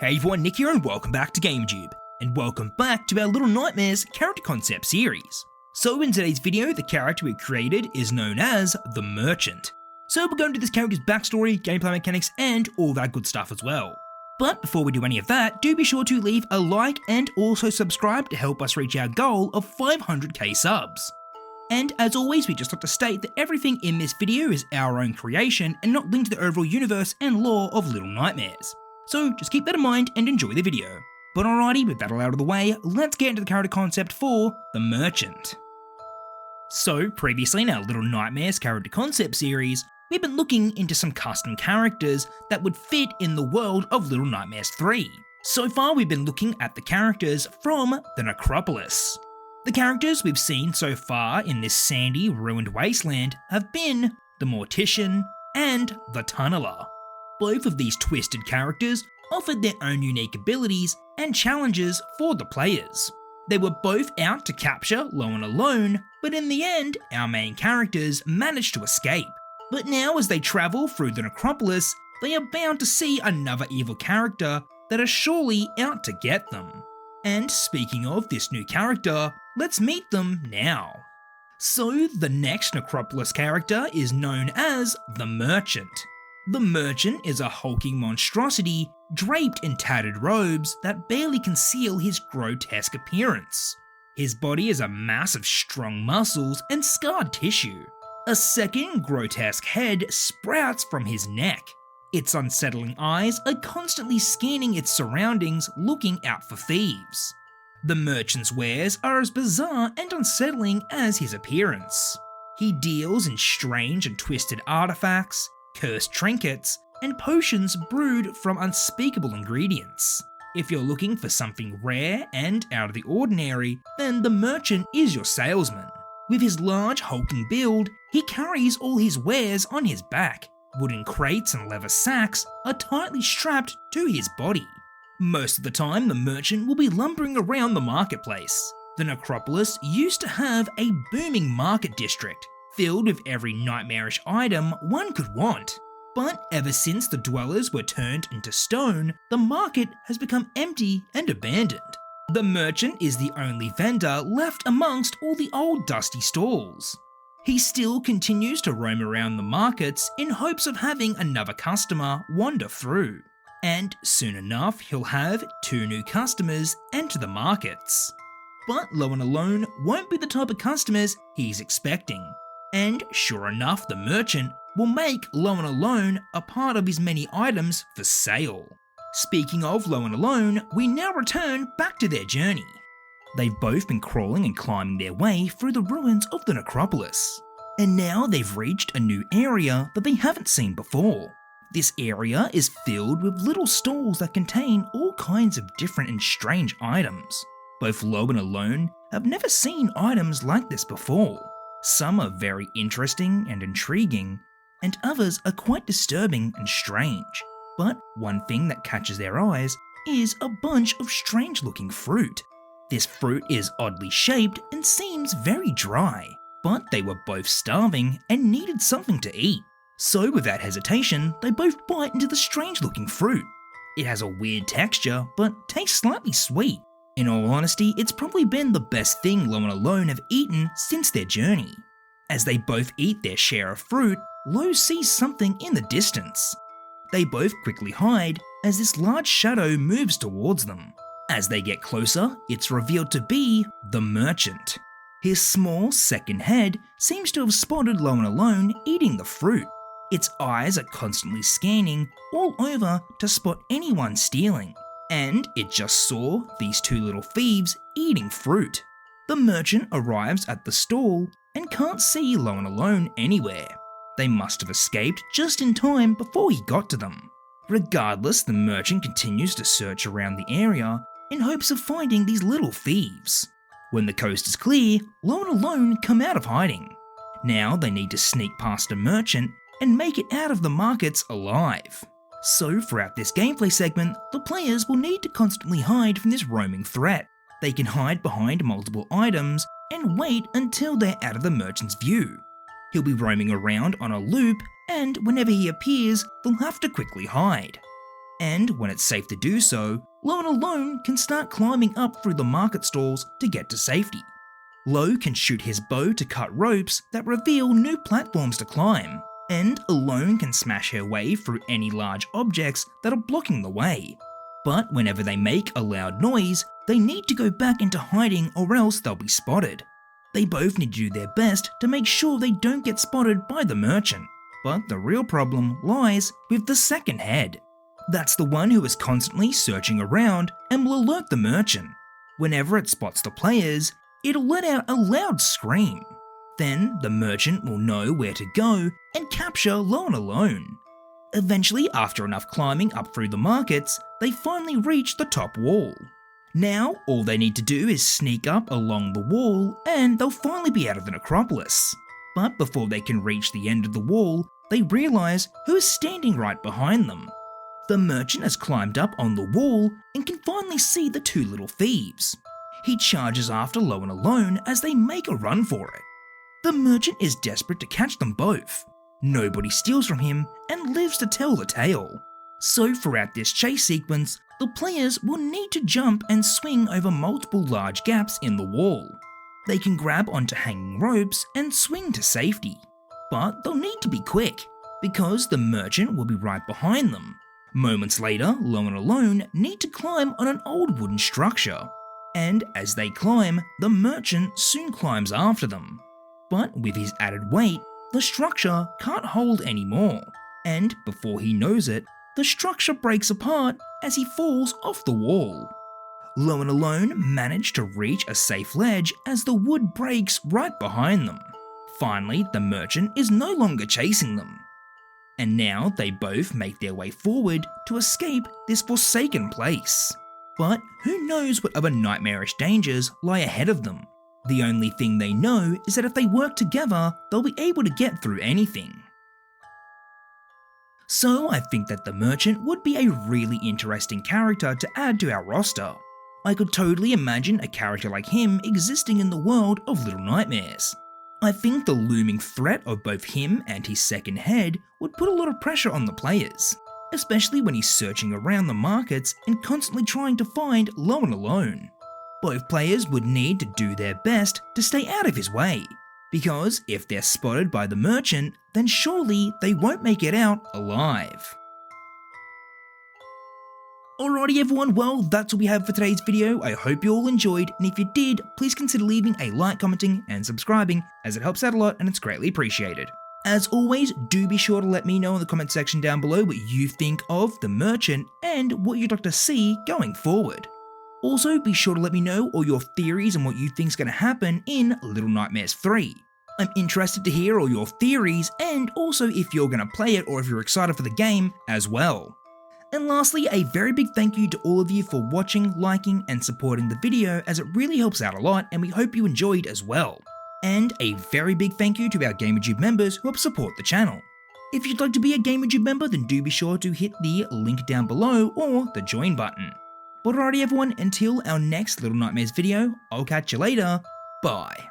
Hey everyone, Nick here and welcome back to GameTube, and welcome back to our Little Nightmares character concept series. So in today's video, the character we created is known as the Merchant. So we're going to do this character's backstory, gameplay mechanics, and all that good stuff as well. But before we do any of that, do be sure to leave a like and also subscribe to help us reach our goal of 500k subs. And as always, we just like to state that everything in this video is our own creation and not linked to the overall universe and lore of Little Nightmares. So just keep that in mind and enjoy the video. But alrighty, with that all out of the way, let's get into the character concept for the Merchant. So previously in our Little Nightmares character concept series, we've been looking into some custom characters that would fit in the world of Little Nightmares 3. So far we've been looking at the characters from the Necropolis. The characters we've seen so far in this sandy, ruined wasteland have been the Mortician and the Tunneler. Both of these twisted characters offered their own unique abilities and challenges for the players. They were both out to capture Lowen Alone, but in the end, our main characters managed to escape. But now as they travel through the Necropolis, they are bound to see another evil character that are surely out to get them. And speaking of this new character, let's meet them now. So the next Necropolis character is known as the Merchant. The Merchant is a hulking monstrosity draped in tattered robes that barely conceal his grotesque appearance. His body is a mass of strong muscles and scarred tissue. A second grotesque head sprouts from his neck. Its unsettling eyes are constantly scanning its surroundings, looking out for thieves. The Merchant's wares are as bizarre and unsettling as his appearance. He deals in strange and twisted artifacts, cursed trinkets, and potions brewed from unspeakable ingredients. If you're looking for something rare and out of the ordinary, then the Merchant is your salesman. With his large hulking build, he carries all his wares on his back. Wooden crates and leather sacks are tightly strapped to his body. Most of the time, the Merchant will be lumbering around the marketplace. The Necropolis used to have a booming market district, filled with every nightmarish item one could want. But ever since the dwellers were turned into stone, the market has become empty and abandoned. The Merchant is the only vendor left amongst all the old dusty stalls. He still continues to roam around the markets in hopes of having another customer wander through. And soon enough, he'll have 2 new customers enter the markets. But Lowen Alone won't be the type of customers he's expecting. And sure enough, the Merchant will make Lowen Alone a part of his many items for sale. Speaking of Lowen Alone, we now return back to their journey. They've both been crawling and climbing their way through the ruins of the Necropolis. And now they've reached a new area that they haven't seen before. This area is filled with little stalls that contain all kinds of different and strange items. Both Lowen Alone have never seen items like this before. Some are very interesting and intriguing, and others are quite disturbing and strange. But one thing that catches their eyes is a bunch of strange looking fruit. This fruit is oddly shaped and seems very dry, but they were both starving and needed something to eat. So without hesitation, they both bite into the strange looking fruit. It has a weird texture, but tastes slightly sweet. In all honesty, it's probably been the best thing Lowen Alone have eaten since their journey. As they both eat their share of fruit, Lo sees something in the distance. They both quickly hide as this large shadow moves towards them. As they get closer, it's revealed to be the Merchant. His small second head seems to have spotted Lowen Alone eating the fruit. Its eyes are constantly scanning all over to spot anyone stealing. And it just saw these 2 little thieves eating fruit. The Merchant arrives at the stall and can't see Lowen Alone anywhere. They must have escaped just in time before he got to them. Regardless, the Merchant continues to search around the area in hopes of finding these little thieves. When the coast is clear, Lowen Alone come out of hiding. Now they need to sneak past the Merchant and make it out of the markets alive. So throughout this gameplay segment, the players will need to constantly hide from this roaming threat. They can hide behind multiple items and wait until they're out of the Merchant's view. He'll be roaming around on a loop, and whenever he appears, they'll have to quickly hide. And when it's safe to do so, Lo and Alone can start climbing up through the market stalls to get to safety. Lo can shoot his bow to cut ropes that reveal new platforms to climb, and Alone can smash her way through any large objects that are blocking the way. But whenever they make a loud noise, they need to go back into hiding or else they'll be spotted. They both need to do their best to make sure they don't get spotted by the merchant. But the real problem lies with the second head. That's the one who is constantly searching around and will alert the merchant. Whenever it spots the players, it'll let out a loud scream. Then the merchant will know where to go and capture Lo and Alone. Eventually, after enough climbing up through the markets, they finally reach the top wall. Now, all they need to do is sneak up along the wall and they'll finally be out of the necropolis. But before they can reach the end of the wall, they realise who is standing right behind them. The merchant has climbed up on the wall and can finally see the two little thieves. He charges after Lo and Alone as they make a run for it. The merchant is desperate to catch them both. Nobody steals from him and lives to tell the tale. So throughout this chase sequence, the players will need to jump and swing over multiple large gaps in the wall. They can grab onto hanging ropes and swing to safety. But they'll need to be quick, because the merchant will be right behind them. Moments later, Lo and Alone need to climb on an old wooden structure. And as they climb, the merchant soon climbs after them. But with his added weight, the structure can't hold anymore. And before he knows it, the structure breaks apart as he falls off the wall. Lo and Alone manage to reach a safe ledge as the wood breaks right behind them. Finally, the merchant is no longer chasing them. And now they both make their way forward to escape this forsaken place. But who knows what other nightmarish dangers lie ahead of them? The only thing they know is that if they work together, they'll be able to get through anything. So I think that the merchant would be a really interesting character to add to our roster. I could totally imagine a character like him existing in the world of Little Nightmares. I think the looming threat of both him and his second head would put a lot of pressure on the players, especially when he's searching around the markets and constantly trying to find Lo and Alone. Both players would need to do their best to stay out of his way, because if they're spotted by the merchant, then surely they won't make it out alive. Alrighty everyone, well that's all we have for today's video. I hope you all enjoyed, and if you did, please consider leaving a like, commenting and subscribing, as it helps out a lot and it's greatly appreciated. As always, do be sure to let me know in the comment section down below what you think of the merchant and what you'd like to see going forward. Also, be sure to let me know all your theories on what you think is going to happen in Little Nightmares 3. I'm interested to hear all your theories and also if you're going to play it or if you're excited for the game as well. And lastly, a very big thank you to all of you for watching, liking and supporting the video, as it really helps out a lot and we hope you enjoyed as well. And a very big thank you to our GamerTube members who help support the channel. If you'd like to be a GamerTube member, then do be sure to hit the link down below or the join button. But alrighty everyone, until our next Little Nightmares video, I'll catch you later, bye.